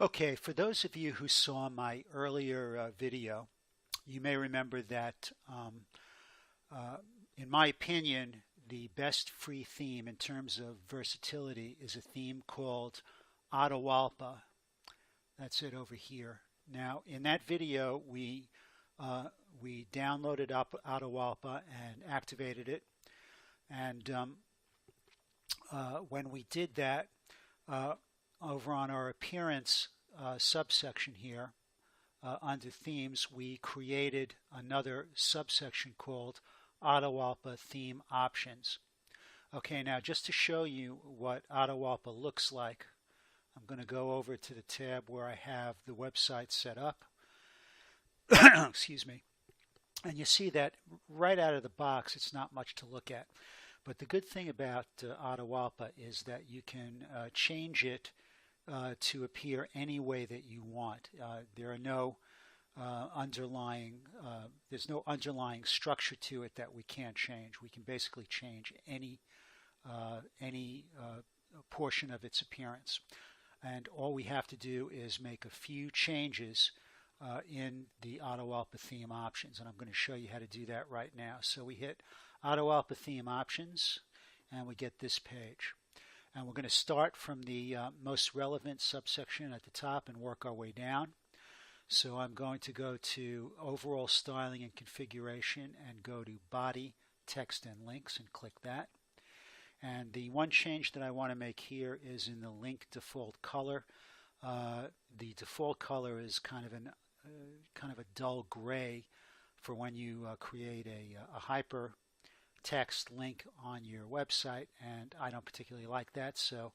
Okay, for those of you who saw my earlier video, you may remember that, uh, in my opinion, the best free theme in terms of versatility is a theme called Atahualpa. That's it over here. Now, in that video, uh, we downloaded up Atahualpa and activated it. And when we did that, uh, over on our appearance subsection here, under themes, we created another subsection called Atahualpa theme options. Okay, now just to show you what Atahualpa looks like, I'm going to go over to the tab where I have the website set up. Excuse me. And you see that right out of the box, it's not much to look at. But the good thing about Atahualpa is that you can change it to appear any way that you want. There are no there's no underlying structure to it that we can't change. We can basically change any portion of its appearance. And all we have to do is make a few changes in the Atahualpa theme options. And I'm going to show you how to do that right now. So we hit Atahualpa theme options and we get this page. And we're going to start from the most relevant subsection at the top and work our way down. So I'm going to go to Overall Styling and Configuration and go to Body, Text, and Links and click that. And the one change that I want to make here is in the link default color. The default color is kind of a dull gray for when you create a hypertext link on your website, and I don't particularly like that, so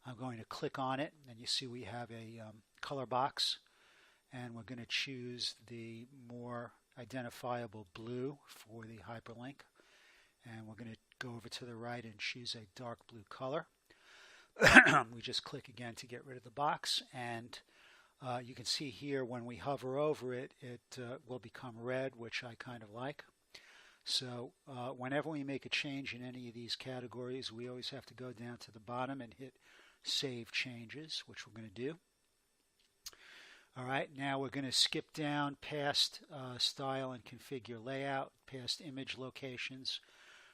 I'm going to click on it, and you see we have a color box, and we're going to choose the more identifiable blue for the hyperlink, and we're going to go over to the right and choose a dark blue color. We just click again to get rid of the box, and you can see here when we hover over it, it will become red, which I kind of like. So whenever we make a change in any of these categories, we always have to go down to the bottom and hit Save Changes, which we're going to do. All right, now we're going to skip down past Style and Configure Layout, past Image Locations.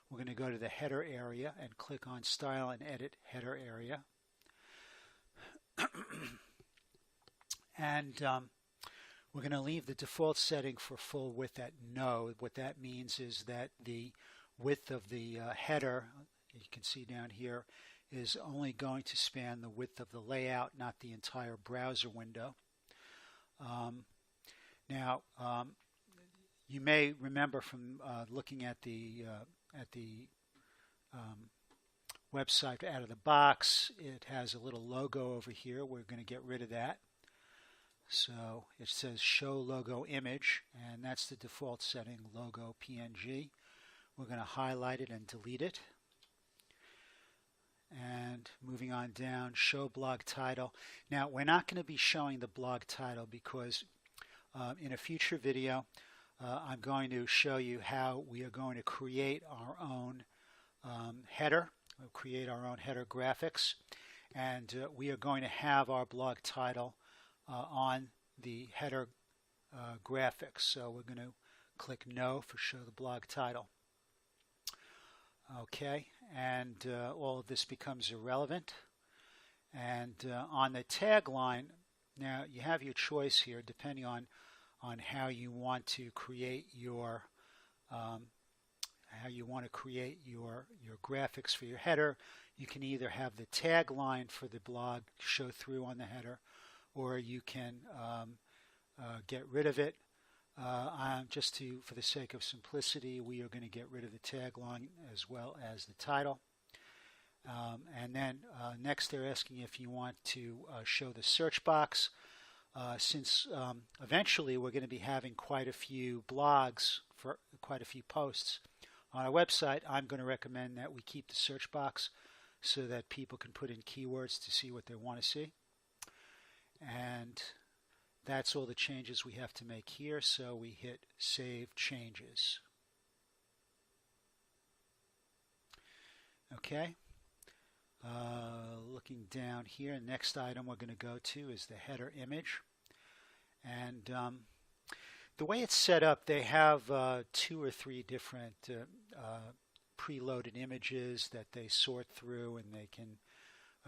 We're going to go to the header area and click on Style and Edit Header Area. And we're going to leave the default setting for full width at no. What that means is that the width of the header, you can see down here, is only going to span the width of the layout, not the entire browser window. Now, you may remember from looking at the website out of the box, it has a little logo over here. We're going to get rid of that. So it says Show Logo Image, and that's the default setting, Logo PNG. We're going to highlight it and delete it. And moving on down, Show Blog Title. Now, we're not going to be showing the blog title because in a future video, I'm going to show you how we are going to create our own header. We'll create our own header graphics, and we are going to have our blog title on the header graphics. So we're going to click No for Show the Blog Title. Okay, and all of this becomes irrelevant. And on the tagline, now you have your choice here depending on how you want to create your your graphics for your header. You can either have the tagline for the blog show through on the header, or you can get rid of it. For the sake of simplicity, we are going to get rid of the tagline as well as the title. And then next they're asking if you want to show the search box. Since eventually we're going to be having quite a few blogs, for quite a few posts on our website, I'm going to recommend that we keep the search box so that people can put in keywords to see what they want to see. And that's all the changes we have to make here, so we hit Save Changes. Okay. Looking down here, next item we're going to go to is the header image. And the way it's set up, they have 2 or 3 different preloaded images that they sort through, and they can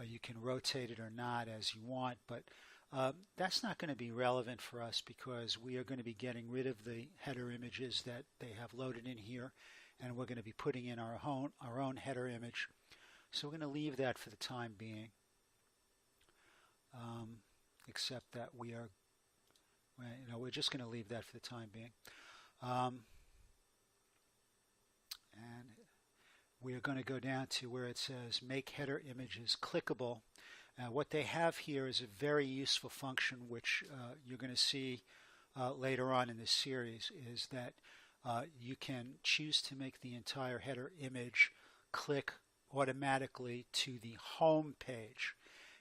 you can rotate it or not as you want, but that's not going to be relevant for us because we are going to be getting rid of the header images that they have loaded in here, and we're going to be putting in our own header image. So we're going to leave that for the time being, except that we're just going to leave that for the time being. And we're going to go down to where it says make header images clickable. What they have here is a very useful function, which you're going to see later on in this series, is that you can choose to make the entire header image click automatically to the home page.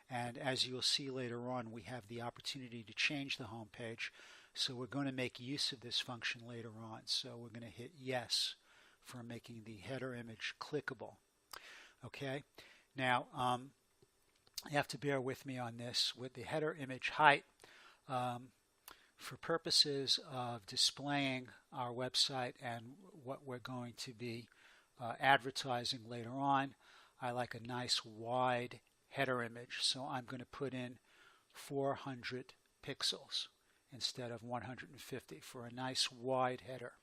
And as you'll see later on, we have the opportunity to change the home page. So we're going to make use of this function later on. So we're going to hit yes for making the header image clickable. Okay, now you have to bear with me on this. With the header image height, for purposes of displaying our website and what we're going to be advertising later on, I like a nice wide header image, so I'm going to put in 400 pixels instead of 150 for a nice wide header.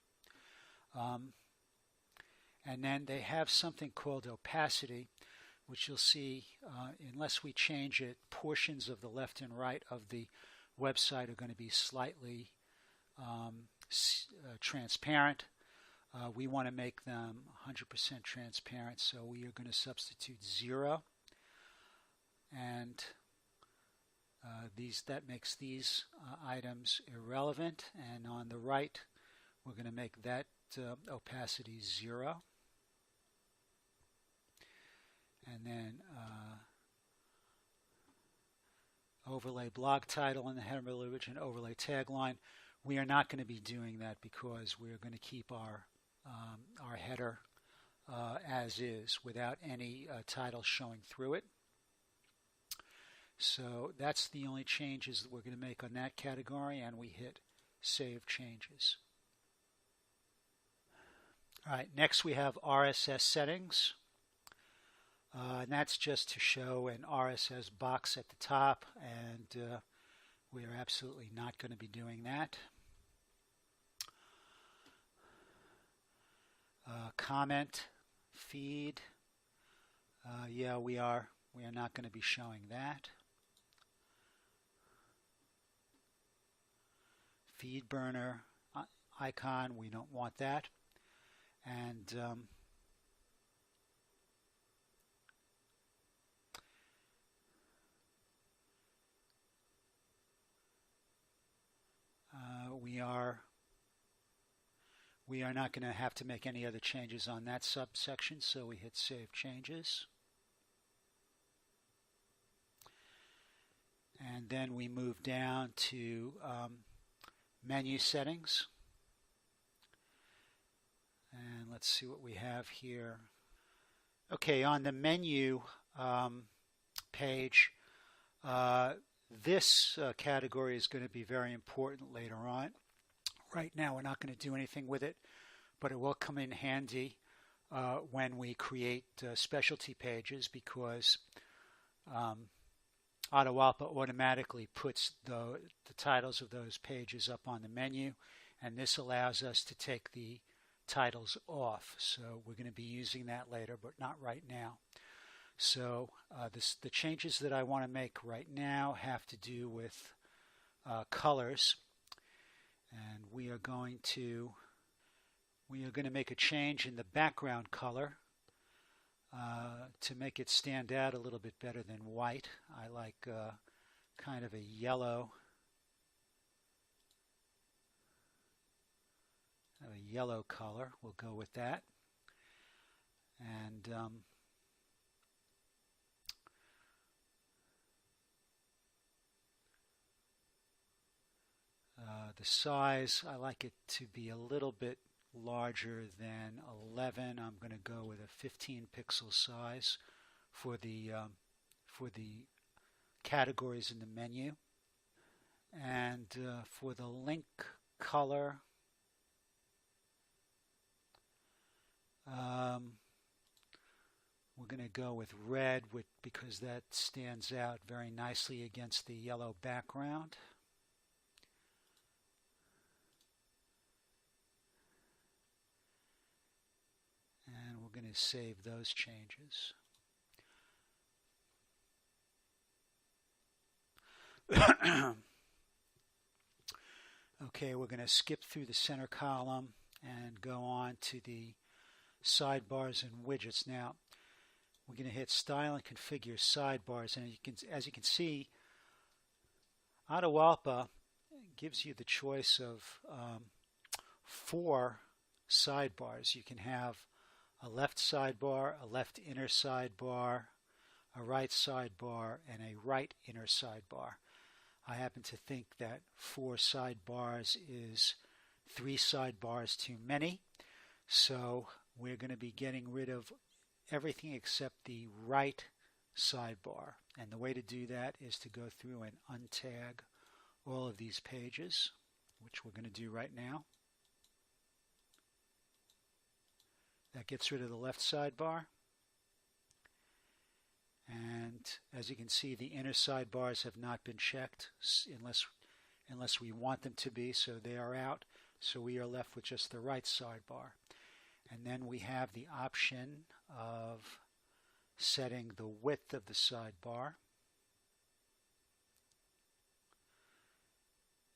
And then they have something called opacity, which you'll see, unless we change it, portions of the left and right of the website are going to be slightly transparent. We want to make them 100% transparent, so we are going to substitute 0. And that makes these items irrelevant. And on the right, we're going to make that opacity 0. And then overlay blog title in the header image and overlay tagline. We are not going to be doing that because we are going to keep our header as is without any title showing through it. So that's the only changes that we're going to make on that category, and we hit Save Changes. All right, next we have RSS settings. And that's just to show an RSS box at the top, and we are absolutely not going to be doing that. Comment, feed, yeah, we are not going to be showing that. Feed burner icon, we don't want that. And we are not going to have to make any other changes on that subsection, so we hit Save Changes. And then we move down to menu settings. And let's see what we have here. Okay, on the menu page, this category is going to be very important later on. Right now we're not going to do anything with it, but it will come in handy when we create specialty pages, because Atahualpa automatically puts the titles of those pages up on the menu, and this allows us to take the titles off. So we're going to be using that later, but not right now. So the changes that I want to make right now have to do with colors, and we are going to make a change in the background color to make it stand out a little bit better than white. I like kind of a yellow color. We'll go with that. And the size, I like it to be a little bit larger than 11. I'm going to go with a 15 pixel size for the categories in the menu. And for the link color, we're going to go with red because that stands out very nicely against the yellow background. And we're going to save those changes. Okay, we're going to skip through the center column and go on to the sidebars and widgets. Now, we're going to hit Style and Configure Sidebars, and as you can see, Atahualpa gives you the choice of 4 sidebars. You can have a left sidebar, a left inner sidebar, a right sidebar, and a right inner sidebar. I happen to think that 4 sidebars is 3 sidebars too many, so we're going to be getting rid of everything except the right sidebar. And the way to do that is to go through and untag all of these pages, which we're going to do right now. That gets rid of the left sidebar. And as you can see, the inner sidebars have not been checked unless we want them to be, so they are out. So we are left with just the right sidebar. And then we have the option of setting the width of the sidebar.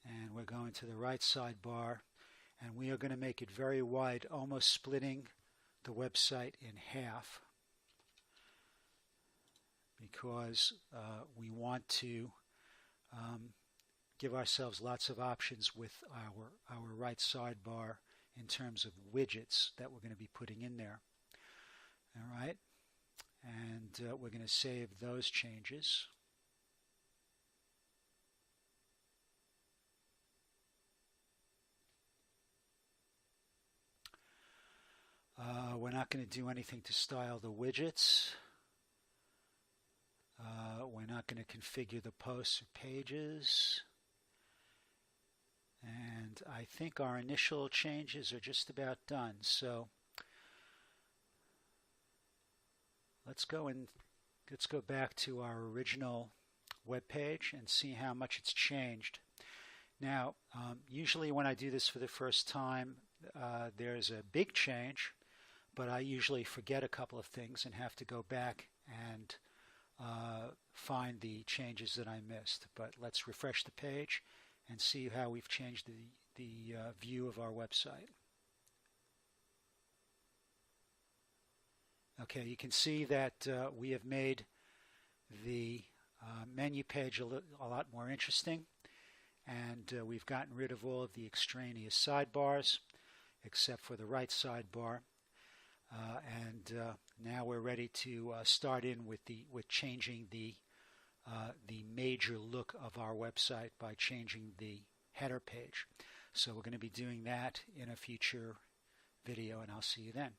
And we're going to the right sidebar, and we are going to make it very wide, almost splitting the website in half, because we want to give ourselves lots of options with our right sidebar in terms of widgets that we're going to be putting in there. All right, and we're going to save those changes. We're not going to do anything to style the widgets. We're not going to configure the posts or pages. And I think our initial changes are just about done. So let's go back to our original web page and see how much it's changed. Now, usually when I do this for the first time, there's a big change, but I usually forget a couple of things and have to go back and find the changes that I missed. But let's refresh the page and see how we've changed the view of our website. Okay, you can see that we have made the menu page a lot more interesting, and we've gotten rid of all of the extraneous sidebars except for the right sidebar. Now we're ready to start in with changing the major look of our website by changing the header page. So we're going to be doing that in a future video, and I'll see you then.